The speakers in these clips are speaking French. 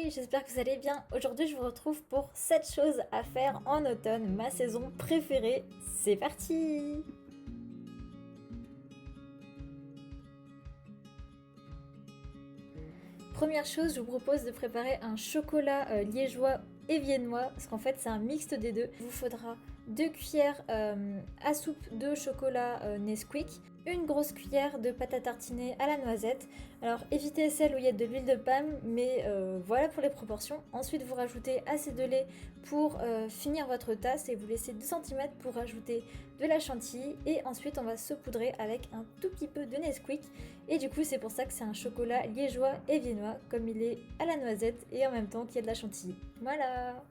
Hey, j'espère que vous allez bien. Aujourd'hui, je vous retrouve pour 7 choses à faire en automne, ma saison préférée. C'est parti! Première chose, je vous propose de préparer un chocolat liégeois et viennois, parce qu'en fait c'est un mixte des deux. Il vous faudra 2 cuillères à soupe de chocolat Nesquik, une grosse cuillère de pâte à tartiner à la noisette. Alors évitez celle où il y a de l'huile de palme, mais voilà pour les proportions. Ensuite vous rajoutez assez de lait pour finir votre tasse et vous laissez 2 cm pour rajouter de la chantilly. Et ensuite on va saupoudrer avec un tout petit peu de Nesquik. Et du coup c'est pour ça que c'est un chocolat liégeois et viennois, comme il est à la noisette et en même temps qu'il y a de la chantilly. Voilà!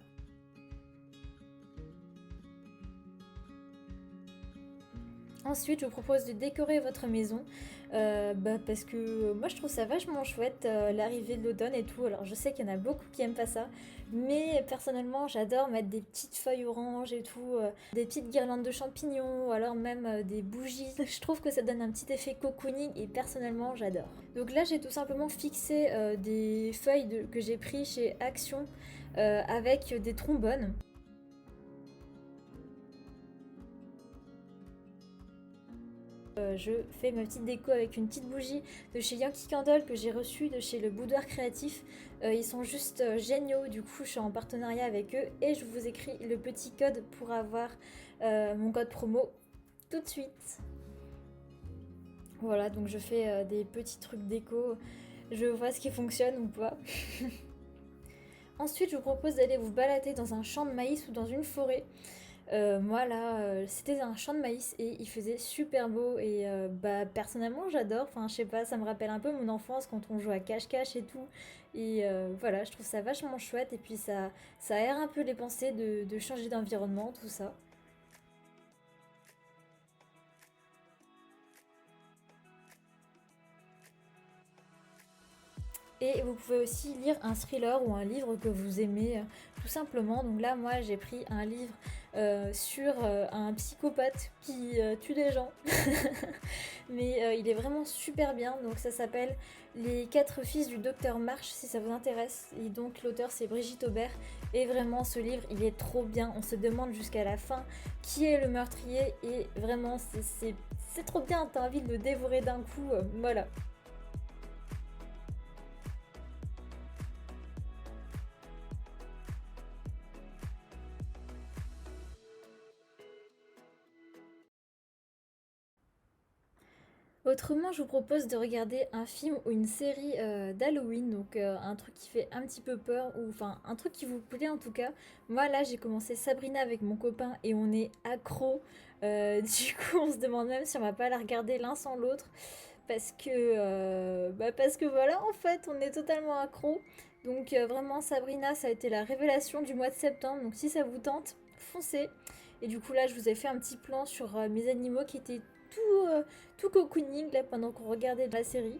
Ensuite, je vous propose de décorer votre maison parce que moi je trouve ça vachement chouette l'arrivée de l'automne et tout. Alors je sais qu'il y en a beaucoup qui aiment pas ça, mais personnellement j'adore mettre des petites feuilles oranges et tout, des petites guirlandes de champignons ou alors même des bougies. Je trouve que ça donne un petit effet cocooning et personnellement j'adore. Donc là j'ai tout simplement fixé des feuilles que j'ai pris chez Action avec des trombones. Je fais ma petite déco avec une petite bougie de chez Yankee Candle que j'ai reçue de chez le Boudoir Créatif. Ils sont juste géniaux, du coup je suis en partenariat avec eux et je vous écris le petit code pour avoir mon code promo tout de suite. Voilà, donc je fais des petits trucs déco, je vois ce qui fonctionne ou pas. Ensuite, je vous propose d'aller vous balader dans un champ de maïs ou dans une forêt. Moi là, c'était un champ de maïs et il faisait super beau et bah personnellement j'adore, enfin je sais pas, ça me rappelle un peu mon enfance quand on jouait à cache-cache et tout. Et voilà, je trouve ça vachement chouette et puis ça aère un peu les pensées de changer d'environnement, tout ça. Et vous pouvez aussi lire un thriller ou un livre que vous aimez, tout simplement. Donc là, moi, j'ai pris un livre sur un psychopathe qui tue des gens. Mais il est vraiment super bien. Donc ça s'appelle Les 4 fils du docteur March, si ça vous intéresse. Et donc l'auteur, c'est Brigitte Aubert. Et vraiment, ce livre, il est trop bien. On se demande jusqu'à la fin qui est le meurtrier. Et vraiment, c'est trop bien. T'as envie de le dévorer d'un coup. Voilà. Autrement, je vous propose de regarder un film ou une série d'Halloween, donc un truc qui fait un petit peu peur, ou enfin un truc qui vous plaît en tout cas. Moi là, j'ai commencé Sabrina avec mon copain et on est accro. Du coup, on se demande même si on va pas la regarder l'un sans l'autre, parce que voilà, en fait, on est totalement accro. Donc vraiment, Sabrina, ça a été la révélation du mois de septembre. Donc si ça vous tente, foncez. Et du coup là, je vous ai fait un petit plan sur mes animaux qui étaient tout cocooning là pendant qu'on regardait la série.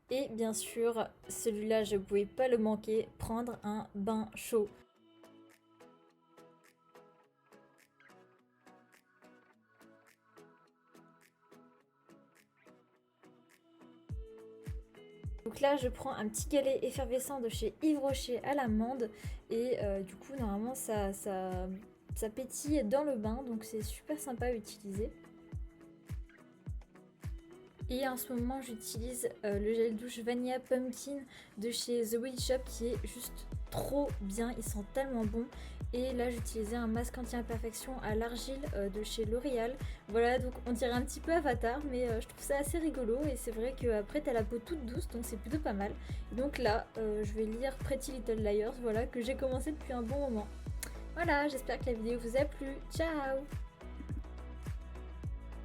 Et bien sûr, celui-là, je pouvais pas le manquer, prendre un bain chaud. Donc là, je prends un petit galet effervescent de chez Yves Rocher à l'amande et du coup, normalement, ça pétille dans le bain, donc c'est super sympa à utiliser. Et en ce moment, j'utilise le gel douche Vanilla Pumpkin de chez The Witch Shop qui est juste trop bien. Ils sont tellement bons. Et là, j'utilisais un masque anti-imperfection à l'argile de chez L'Oréal. Voilà, donc on dirait un petit peu Avatar, mais je trouve ça assez rigolo. Et c'est vrai qu'après, t'as la peau toute douce, donc c'est plutôt pas mal. Donc là, je vais lire Pretty Little Liars, voilà, que j'ai commencé depuis un bon moment. Voilà, j'espère que la vidéo vous a plu. Ciao!